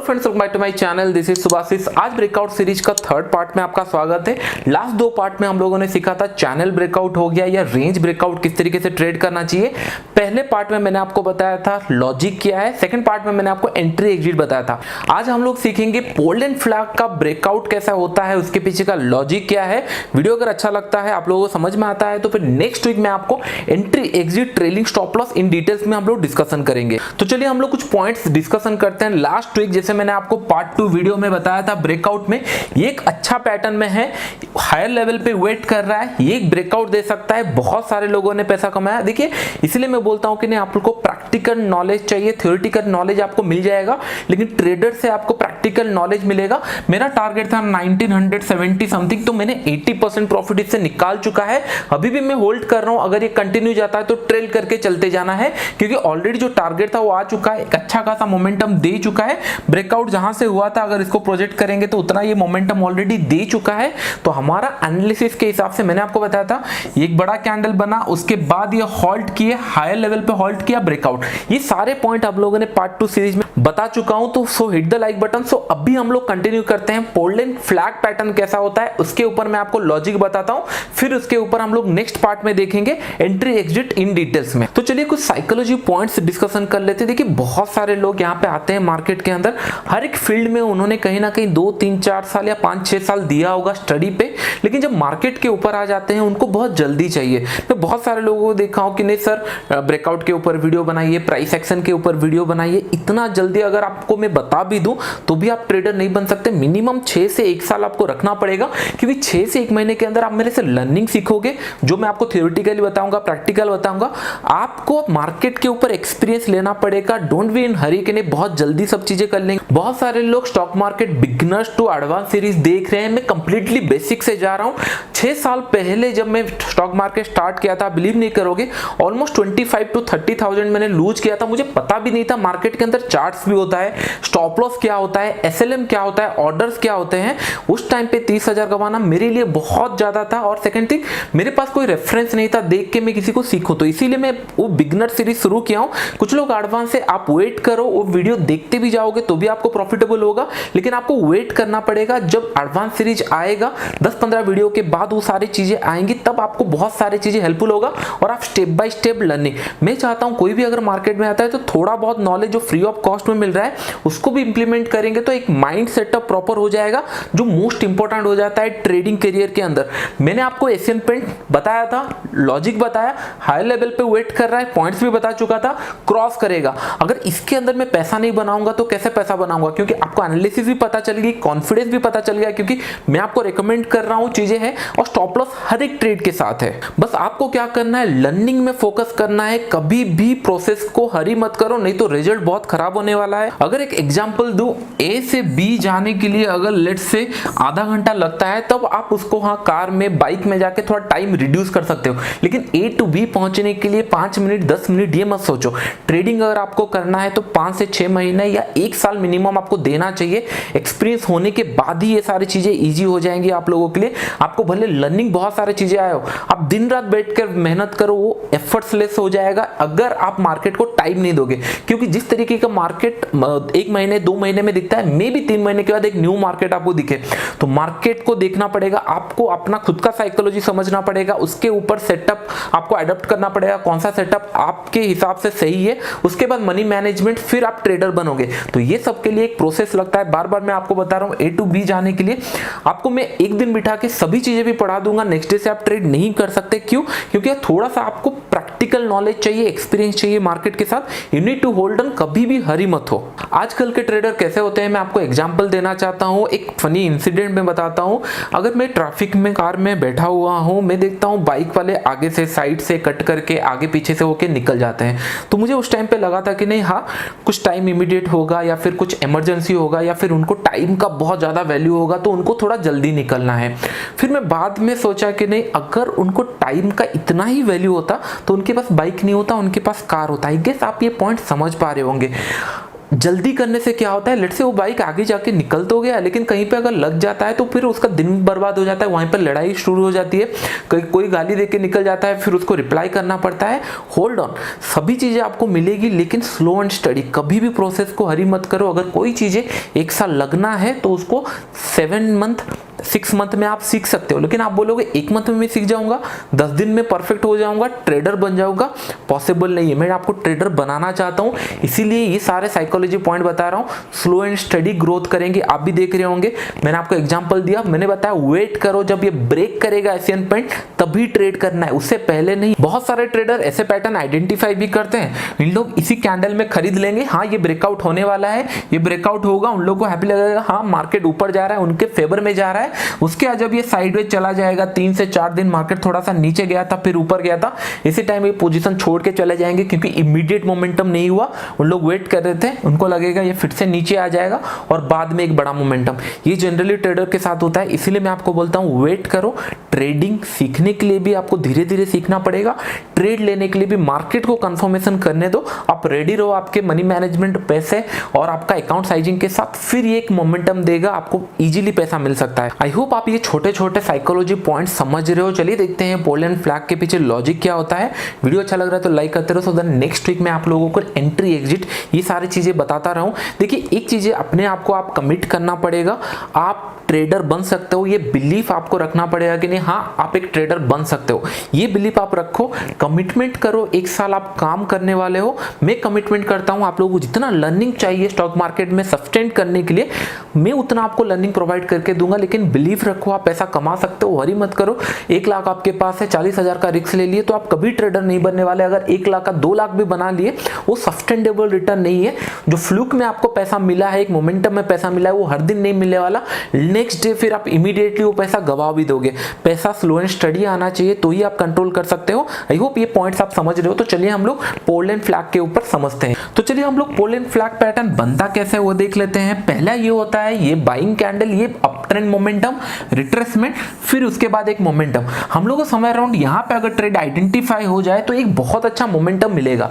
Hello friends, welcome back to my channel. This is Subhashis. आज breakout series का third part में आपका स्वागत है। लास्ट दो पार्ट में हम लोगों ने सीखा था चैनल ब्रेकआउट हो गया या रेंज ब्रेकआउट किस तरीके से ट्रेड करना चाहिए। पहले पार्ट में मैंने आपको बताया था लॉजिक क्या है, सेकंड पार्ट में मैंने आपको एंट्री एग्जिट बताया था। आज हम लोग सीखेंगे पोल्ड एंड फ्लैग का ब्रेकआउट कैसा होता है, उसके पीछे का लॉजिक क्या है। वीडियो अगर अच्छा लगता है, आप लोगों को समझ में आता है, तो फिर नेक्स्ट वीक में आपको entry exit trailing stop loss in details में हम लोग डिस्कशन करेंगे। तो चलिए हम लोग कुछ पॉइंट्स डिस्कशन करते हैं। लास्ट वीक जैसे मैंने आपको पार्ट 2 वीडियो में बताया था, ब्रेकआउट में ये एक अच्छा पैटर्न में है, हायर लेवल पे वेट कर रहा है, ये एक ब्रेकआउट दे सकता है। बहुत सारे लोगों ने पैसा कमाया। देखिए, इसलिए मैं बोलता हूं कि नहीं, आप लोग को प्रैक्टिकल नॉलेज चाहिए। थ्योरेटिकल नॉलेज आपको मिल जाएगा, लेकिन ट्रेडर से आपको प्रैक्टिकल नॉलेज मिलेगा। मेरा टारगेट था 1970 समथिंग, तो मैंने 80% प्रॉफिट इससे निकाल चुका है। अभी भी मैं होल्ड कर रहा हूं। अगर ये कंटिन्यू जाता है तो ट्रेल करके चलते जाना है, क्योंकि ऑलरेडी जो टारगेट था वो आ चुका है, एक अच्छा खासा मोमेंटम दे चुका है। ब्रेकआउट जहां से हुआ था, अगर इसको प्रोजेक्ट करेंगे तो उतना ये मोमेंटम ऑलरेडी दे चुका है। तो हमारा एनालिसिस के हिसाब से मैंने आपको बताया था, एक बड़ा कैंडल बना, उसके बाद ये हॉल्ट किए, हायर लेवल पे हॉल्ट किया, ब्रेकआउट। ये सारे पॉइंट आप लोगों ने पार्ट 2 सीरीज में बता चुका हूं। तो so hit the like button. So अभी हम लोग कंटिन्यू करते हैं। पोल्ड एंड फ्लैग पैटर्न कैसा होता है उसके ऊपर मैं आपको लॉजिक बताता हूं, फिर उसके ऊपर हम लोग नेक्स्ट पार्ट में देखेंगे एंट्री एग्जिट इन डिटेल्स में। तो चलिए कुछ साइकोलॉजी पॉइंट्स डिस्कशन कर लेते हैं। देखिए, बहुत सारे लोग यहाँ पे आते हैं मार्केट के अंदर, हर एक फील्ड में उन्होंने कहीं ना कहीं 2, 3, 4 साल या 5, 6 साल दिया होगा स्टडी पे, लेकिन जब मार्केट के ऊपर आ जाते हैं उनको बहुत जल्दी चाहिए। मैं बहुत सारे लोगों को देखा हूं कि नहीं सर, ब्रेकआउट के ऊपर वीडियो बनाइए, प्राइस एक्शन के ऊपर वीडियो बनाइए। इतना जल्दी अगर आपको मैं बता भी दूं तो भी आप ट्रेडर नहीं बन सकते। मिनिमम 6 से 1 साल आपको रखना पड़ेगा, क्योंकि 6 से 1 महीने के अंदर आप मेरे से लर्निंग सीखोगे, जो मैं आपको थ्योरेटिकली बताऊंगा, प्रैक्टिकल बताऊंगा। आपको मार्केट के ऊपर एक्सपीरियंस लेना पड़ेगा। डोंट बी इन हरी के नहीं बहुत जल्दी सब चीजें कर लेंगे। बहुत सारे लोग stock market beginners to advance series देख रहे हैं, मैं कंप्लीटली बेसिक से जा रहा हूं। 6 साल पहले जब मैं स्टॉक मार्केट स्टार्ट किया था, बिलीव नहीं करोगे, ऑलमोस्ट 25 to 30,000 मैंने लूज किया था। मुझे पता भी नहीं था मार्केट के अंदर चार्ट्स भी होता है, स्टॉप लॉस क्या होता है, एसएलएम क्या होता है, ऑर्डर्स क्या होते हैं। उस टाइम पे 30,000 कमाना मेरे लिए बहुत ज्यादा था। और सेकंड थिंग, मेरे पास कोई रेफरेंस नहीं था देख के मैं किसी को सीखूं, तो इसीलिए मैं वो बिगिनर सीरीज शुरू किया हूं। कुछ लोग एडवांस से, आप वेट करो, वो वीडियो देखते भी जाओगे तो भी आपको प्रॉफिटेबल होगा, लेकिन आपको वेट करना पड़ेगा। जब एडवांस सीरीज आएगा 10-15 वीडियो के बाद वो सारी चीजें आएंगी, तब आपको बहुत सारी चीजें हेल्पफुल होगा और आप स्टेप बाय स्टेप लर्निंग। मैं चाहता हूं कोई भी अगर मार्केट में आता है तो थोड़ा बहुत नॉलेज जो फ्री ऑफ कॉस्ट में मिल रहा है उसको भी इंप्लीमेंट करेंगे, तो एक माइंड सेटअप प्रॉपर हो जाएगा, जो मोस्ट इंपॉर्टेंट हो जाता है ट्रेडिंग करियर के अंदर। मैंने आपको एशियन पेंट बताया था, लॉजिक बताया, हाई लेवल पे वेट कर रहा है, पॉइंट्स भी बता चुका था, क्रॉस करेगा। अगर इसके अंदर मैं पैसा नहीं बनाऊंगा तो कैसे पैसा बनाऊंगा, क्योंकि आपको एनालिसिस भी पता चल गई, कॉन्फिडेंस भी पता चल गया, क्योंकि मैं आपको रिकमेंड कर रहा हूं चीजें हैं, और स्टॉप लॉस हर एक ट्रेड के साथ है। बस आपको क्या करना है, लर्निंग में फोकस करना है। कभी भी प्रोसेस को हरी मत करो, नहीं तो रिजल्ट बहुत खराब होने वाला है। अगर एक एग्जांपल दूं, ए से बी जाने के लिए अगर लेट्स से आधा घंटा लगता है, तब आप उसको कार में, बाइक में जाके थोड़ा टाइम रिड्यूस कर सकते हो, लेकिन ए टू बी पहुंचने के लिए 5 मिनट 10 मिनट ये मत सोचो। ट्रेडिंग अगर आपको करना है तो 5 से 6 महीने या 1 साल मिनिमम आपको देना चाहिए। एक्सपीरियंस होने के बाद ही ये सारी चीजें ईजी हो जाएंगी आप लोगों के लिए। आपको भले लर्निंग बहुत सारी चीजें आए हो, आप दिन रात बैठकर मेहनत करो, वो एफर्ट्सलेस हो जाएगा अगर आप मार्केट को टाइम नहीं दोगे। क्योंकि जिस तरीके का मार्केट 1 महीने 2 महीने में दिखता है, मे भी 3 महीने के बाद एक न्यू मार्केट आपको दिखे। तो मार्केट को देखना पड़ेगा, आपको अपना खुद का साइकोलॉजी समझना पड़ेगा, उसके ऊपर सेटअप आपको अडॉप्ट करना पड़ेगा, कौन सा सेटअप आपके हिसाब से सही है। उसके बाद मनी मैनेजमेंट, फिर आप ट्रेडर बनोगे। तो ये सब के लिए एक प्रोसेस लगता है। बार बार मैं आपको बता रहा हूं, ए टू बी जाने के लिए आपको मैं एक दिन बिठा के सभी चीजें भी पढ़ा दूंगा, नेक्स्ट डे से आप ट्रेड नहीं कर सकते। क्यों? क्योंकि थोड़ा सा आपको प्रैक्टिकल नॉलेज चाहिए, एक्सपीरियंस चाहिए मार्केट के साथ। You need to hold on, कभी भी हरी मत हो। आजकल के ट्रेडर कैसे होते हैं, मैं आपको एग्जांपल देना चाहता हूं। एक फनी इंसिडेंट में बताता हूं। अगर मैं ट्रैफिक में कार में बैठा हुआ हूं, मैं देखता हूं बाइक वाले आगे से, साइड से कट करके आगे पीछे से होके निकल जाते हैं, तो मुझे उस टाइम पे लगा था कि नहीं, हाँ कुछ टाइम इमीडिएट होगा या फिर कुछ इमरजेंसी होगा या फिर उनको टाइम का बहुत ज्यादा वैल्यू होगा, तो उनको थोड़ा जल्दी निकलना है। फिर मैं बाद में सोचा कि नहीं, अगर उनको टाइम का इतना ही वैल्यू होता तो उनके पास बाइक नहीं होता, उनके पास कार होता। आई गेस आप ये पॉइंट समझ पा रहे होंगे। जल्दी करने से क्या होता है, लेट्स से वो बाइक आगे जाके निकल तो गया लेकिन कहीं पे अगर लग जाता है तो फिर उसका दिन बर्बाद हो जाता है, वहीं पर लड़ाई शुरू हो जाती है, कोई गाली देके निकल जाता है, फिर उसको रिप्लाई करना पड़ता है। होल्ड ऑन, सभी चीजें आपको मिलेगी लेकिन स्लो एंड स्टडी, कभी भी प्रोसेस को हरी मत करो। अगर कोई चीजें एक साल लगना है तो उसको 7 मंथ 6 मंथ में आप सीख सकते हो, लेकिन आप बोलोगे 1 मंथ में मैं सीख जाऊंगा, 10 दिन में परफेक्ट हो जाऊंगा, ट्रेडर बन जाऊंगा, पॉसिबल नहीं है। मैं आपको ट्रेडर बनाना चाहता हूं, इसीलिए ये सारे साइकोलॉजी पॉइंट बता रहा हूं। स्लो एंड स्टडी ग्रोथ करेंगे, आप भी देख रहे होंगे। मैंने आपको एग्जांपल दिया, मैंने बताया वेट करो, जब ये ब्रेक करेगा एशियन पॉइंट तभी ट्रेड करना है, उससे पहले नहीं। बहुत सारे ट्रेडर ऐसे पैटर्न आइडेंटिफाई भी करते हैं, इन लोग इसी कैंडल में खरीद लेंगे, हाँ ये ब्रेकआउट होने वाला है, ये ब्रेकआउट होगा, उन लोगों को हैप्पी लगेगा, हाँ मार्केट ऊपर जा रहा है, उनके फेवर में जा रहा है। उसके बाद जब ये साइडवेज चला जाएगा, 3 से 4 दिन मार्केट थोड़ा सा नीचे गया था फिर ऊपर गया था, इसी टाइम ये पोजीशन छोड़ के चले जाएंगे क्योंकि इमीडिएट मोमेंटम नहीं हुआ। उन लोग वेट कर रहे थे, उनको लगेगा ये फिर से नीचे आ जाएगा और बाद में एक बड़ा मोमेंटम। ये जनरली ट्रेडर के साथ होता है, इसीलिए मैं आपको बोलता हूं वेट करो। ट्रेडिंग सीखने के लिए भी आपको धीरे धीरे सीखना पड़ेगा, ट्रेड लेने के लिए भी मार्केट को कंफर्मेशन करने दो, आप रेडी रहो आपके मनी मैनेजमेंट पैसे और आपका अकाउंट साइजिंग के साथ, फिर ये एक मोमेंटम देगा, आपको इजीली पैसा मिल सकता है। आई होप आप ये छोटे छोटे साइकोलॉजी पॉइंट समझ रहे हो। चलिए देखते हैं पोलैंड फ्लैग के पीछे लॉजिक क्या होता है। वीडियो अच्छा लग रहा है तो लाइक करते रहो, सो दैट नेक्स्ट वीक में आप लोगों को एंट्री एग्जिट ये सारी चीजें बताता रहूं। देखिए एक चीज अपने आप को आप कमिट करना पड़ेगा, आप ट्रेडर बन सकते हो, ये बिलीफ आपको रखना पड़ेगा कि नहीं हाँ आप एक ट्रेडर बन सकते हो, ये बिलीफ आप रखो, कमिटमेंट करो। 1 साल आप काम करने वाले हो, मैं कमिटमेंट करता हूं आप लोगों को जितना लर्निंग चाहिए स्टॉक मार्केट में सस्टेन करने के लिए, मैं उतना आपको लर्निंग प्रोवाइड करके दूंगा। लेकिन बिलीफ रखो, आप पैसा कमा सकते हो, वरी मत करो। 1 लाख आपके पास है, 40,000 का रिस्क ले लिए तो आप कभी ट्रेडर नहीं बनने वाले। अगर 1 लाख का 2 लाख भी बना लिए, वो सस्टेनेबल रिटर्न नहीं है। जो फ्लूक में आपको पैसा मिला है, एक मोमेंटम में पैसा मिला है, वो हर दिन नहीं मिलने वाला, नेक्स्ट डे फिर आप इमीडिएटली वो पैसा गवा भी दोगे। पैसा स्लो एंड स्टडी आना चाहिए तो ही आप कंट्रोल कर सकते हो। आई होप ये पॉइंट्स आप समझ रहे हो। तो चलिए हम लोग पोलैंड फ्लैग के ऊपर समझते हैं। तो चलिए हम लोग पोलैंड फ्लैग पैटर्न बनता कैसे वो देख लेते हैं। पहला ये होता है ये बाइंग कैंडल, ये अप ट्रेंड मोमेंटम, रिट्रेसमेंट, फिर उसके बाद एक मोमेंटम। हम लोगों को समय अराउंड यहाँ पे अगर ट्रेड आइडेंटिफाई हो जाए तो एक बहुत अच्छा मोमेंटम मिलेगा।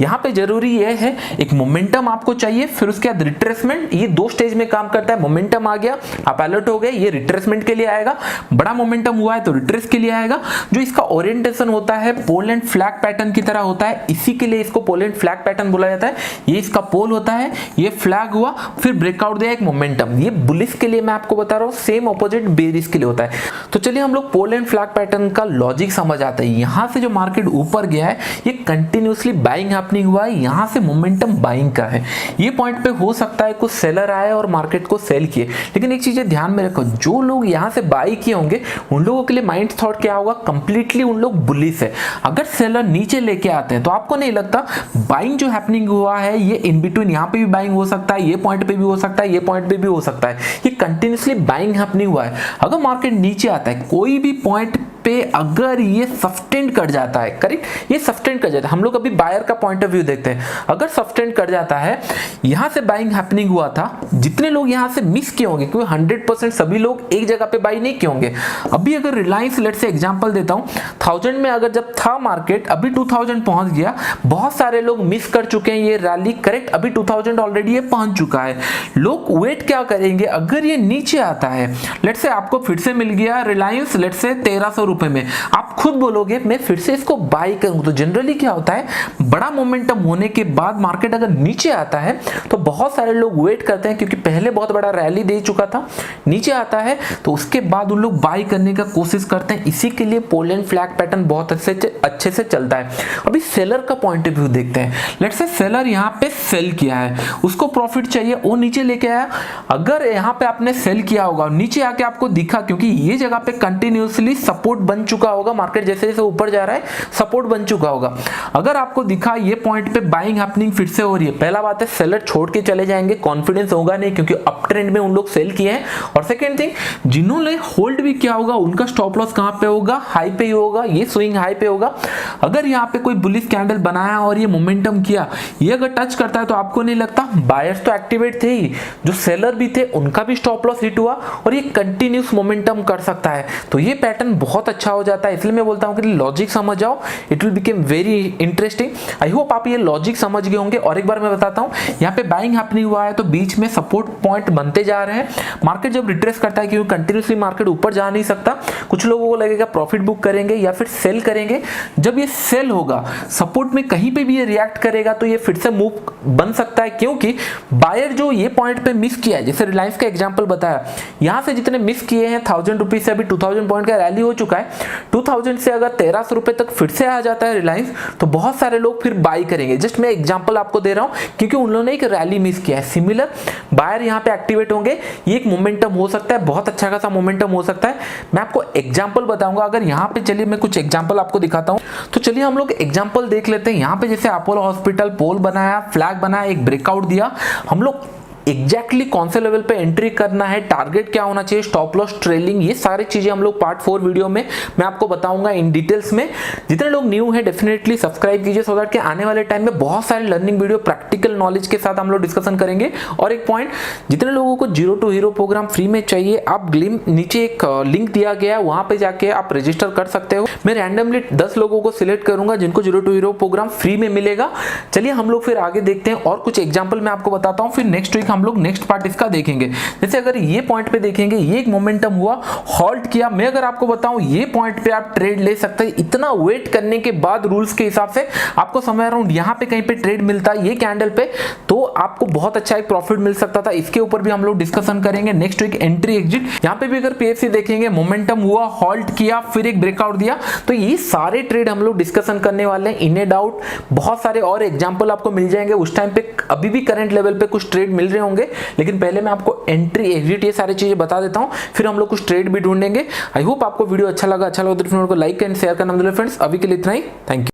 यहाँ पे जरूरी ये है एक मोमेंटम आपको चाहिए, फिर उसके बाद रिट्रेसमेंट। ये 2 स्टेज में काम करता है। मोमेंटम आ गया, आप अलर्ट हो गए, ये रिट्रेसमेंट के लिए आएगा। बड़ा मोमेंटम हुआ है तो रिट्रेस के लिए आएगा। जो इसका ओरिएंटेशन होता है पोलैंड फ्लैग पैटर्न की तरह होता है, इसी के लिए इसको पोलैंड फ्लैग पैटर्न बोला जाता है। ये इसका पोल होता है, ये फ्लैग हुआ, फिर ब्रेकआउट दिया एक मोमेंटम। ये बुलिश के लिए मैं आपको बता रहा हूं, सेम ऑपोजिट बेरिश के लिए होता है। तो चलिए हम लोग पोलैंड फ्लैग पैटर्न का लॉजिक समझ आते हैं। यहां से जो मार्केट ऊपर गया है, ये कंटिन्यूअसली बाइंग हैपनिंग हुआ है, यहां से मोमेंटम बाइंग का है। ये पॉइंट पे हो सकता है कुछ सेलर आए और मार्केट को सेल किए, लेकिन एक चीज ध्यान में रखो, जो लोग यहां से बाई किए होंगे उन लोगों के लिए माइंड थॉट क्या होगा, कंप्लीटली उन लोग बुलिश है। अगर सेलर नीचे लेके आते हैं तो आपको नहीं लगता बाइंग जो हैपनिंग हुआ है, ये इन बिटवीन यहाँ पे भी बाइंग हो सकता है, ये पॉइंट पे भी हो सकता है, ये पॉइंट पे भी हो सकता है, ये कंटिन्यूअसली बाइंग हैपनिंग हुआ है। अगर मार्केट नीचे आता है कोई भी पॉइंट पे, अगर ये सस्टेन कर जाता है, करेक्ट, ये सस्टेन कर जाता है, हम लोग अभी बायर का पॉइंट ऑफ व्यू देखते हैं। अगर सस्टेन कर जाता है, यहां से बाइंग हैपनिंग हुआ था, जितने लोग यहां से मिस किए होंगे, क्योंकि 100% सभी लोग एक जगह पे बाई नहीं किए होंगे। अभी अगर रिलायंस, लेट से एग्जांपल देता हूं, 1000 में अगर जब था मार्केट, अभी 2000 पहुंच गया, बहुत सारे लोग मिस कर चुके हैं ये रैली, करेक्ट, अभी 2000 ऑलरेडी ये पहुंच चुका है। लोग वेट क्या करेंगे, अगर ये नीचे आता है, लेट से आपको फिर से मिल गया रिलायंस, लेट से 1300 रुपए में, आप खुद बोलोगे मैं फिर से इसको बाई करूं। तो जनरली क्या होता है, बड़ा मोमेंटम होने के बाद मार्केट अगर नीचे आता है तो बहुत सारे लोग वेट करते हैं, क्योंकि पहले बहुत बड़ा रैली दे चुका था, नीचे आता है तो उसके बाद उन लोग बाई करने का कोशिश करते हैं। इसी के लिए पोलैंड फ्लैग पैटर्न बहुत अच्छे से चलता है। अभी सेलर का पॉइंट ऑफ व्यू देखते हैं। लेट्स से सेलर यहाँ पे सेल किया है, उसको प्रॉफिट चाहिए, वो नीचे लेके आया। अगर यहाँ पे आपने सेल किया होगा, नीचे आके आपको दिखा, क्योंकि ये जगह पे कंटिन्यूअसली सपोर्ट बन चुका होगा, मार्केट जैसे जैसे ऊपर जा रहा है सपोर्ट बन चुका होगा। अगर आपको दिखा ये पॉइंट पे बाइंग हैपनिंग फिर से हो रही है, पहला बात है सेलर छोड़ के चले जाएंगे, कॉन्फिडेंस होगा नहीं, क्योंकि अप ट्रेंड में उन लोग सेल किए हैं। और सेकंड थिंग, जिन्होंने होल्ड भी किया होगा उनका स्टॉप लॉस कहां पे होगा, हाई पे ही होगा, ये स्विंग हाई पे होगा। अगर यहाँ पे कोई बुलिश कैंडल बनाया और ये मोमेंटम किया, ये अगर टच करता है तो आपको नहीं लगता, बायर्स तो एक्टिवेट थे ही, जो सेलर भी थे उनका भी स्टॉप लॉस हिट हुआ और ये कंटिन्यूस मोमेंटम कर सकता है। तो ये पैटर्न बहुत बहुत अच्छा हो जाता है। इसलिए मैं बोलता हूँ कि लॉजिक समझ जाओ, it will become very interesting. I hope आप ये लॉजिक समझ गए होंगे। और एक बार मैं बताता हूँ, यहाँ पे बाइंग हैपनिंग हुआ है तो बीच में सपोर्ट पॉइंट बनते जा रहे हैं। मार्केट जब रिट्रेस करता है, क्योंकि कंटिन्यूसली मार्केट ऊपर जा नहीं सकता, कुछ लोगों को लगेगा प्रॉफिट बुक करेंगे या फिर सेल करेंगे। जब ये सेल होगा, सपोर्ट में कहीं पे भी ये रिएक्ट करेगा तो ये फिर से मूव बन सकता है, क्योंकि बायर जो ये पॉइंट पे मिस किया है, जैसे रिलायंस का एग्जांपल बताया, यहां से जितने मिस किए हैं 1000 रुपीज से अभी 2000 पॉइंट का रैली हो चुका है। 2000 से अगर 1300 रुपए तक फिर से आ जाता है रिलायंस, तो बहुत सारे लोग फिर बाई करेंगे। जस्ट मैं एग्जांपल आपको दे रहा हूं, क्योंकि उन्होंने एक रैली मिस किया है। सिमिलर बायर यहां पे एक्टिवेट होंगे, ये एक मोमेंटम हो सकता है, बहुत अच्छा खासा मोमेंटम हो सकता है। मैं आपको एग्जांपल बताऊंगा। अगर यहां पे चलिए मैं कुछ एग्जांपल आपको दिखाता हूं, तो चलिए हम लोग एग्जांपल देख लेते हैं। यहां पे जैसे अपोलो हॉस्पिटल पोल बनाया, फ्लैग बनाया, एक ब्रेकआउट दिया, हम लोग एग्जैक्टली कौन से लेवल पे एंट्री करना है, टारगेट क्या होना चाहिए, स्टॉप लॉस, ट्रेलिंग, ये सारी चीजें हम लोग पार्ट 4 वीडियो में मैं आपको बताऊंगा इन डिटेल्स में। जितने लोग न्यू हैं डेफिनेटली सब्सक्राइब कीजिए, सो दैट कि आने वाले टाइम में बहुत सारे लर्निंग वीडियो प्रैक्टिकल नॉलेज के साथ हम लोग डिस्कशन करेंगे। और एक पॉइंट, जितने लोगों को zero to hero program free में चाहिए, आप नीचे एक लिंक दिया गया है, वहां पे जाके आप रजिस्टर कर सकते हो। मैं रैंडमली 10 लोगों को सिलेक्ट करूंगा जिनको zero to hero program free में मिलेगा। चलिए हम लोग फिर आगे देखते हैं और कुछ एग्जाम्पल मैं आपको बताता हूँ, फिर नेक्स्ट वीक हम लोग नेक्स्ट पार्ट इसका देखेंगे। जैसे अगर ये पॉइंट पे देखेंगे, ये एक मोमेंटम हुआ, हॉल्ट किया। मैं अगर आपको बताऊं, ये पॉइंट पे आप ट्रेड ले सकते हैं। इतना वेट करने के बाद रूल्स के हिसाब से आपको समय अराउंड यहां पे कहीं पे ट्रेड मिलता है, ये कैंडल पे, तो आपको बहुत अच्छा एक प्रॉफिट मिल सकता था। इसके ऊपर भी हम लोग डिस्कशन करेंगे नेक्स्ट वीक। एंट्री एग्जिट, यहां पे भी अगर पीएफसी देखेंगे, मोमेंटम हुआ, हॉल्ट किया, फिर एक ब्रेकआउट दिया, तो ये सारे ट्रेड हम लोग डिस्कशन करने वाले हैं। इन ए डाउट बहुत सारे और एग्जांपल आपको मिल जाएंगे उस टाइम पे। अभी भी करंट लेवल पे कुछ ट्रेड मिल रहे होंगे, लेकिन पहले मैं आपको एंट्री एग्जिट ये सारी चीजें बता देता हूं, फिर हम लोग कुछ ट्रेड भी ढूंढेंगे। आई होप आपको वीडियो अच्छा लगा तो वीडियो को लाइक एंड शेयर करना। फ्रेंड्स अभी के लिए इतना ही, थैंक यू।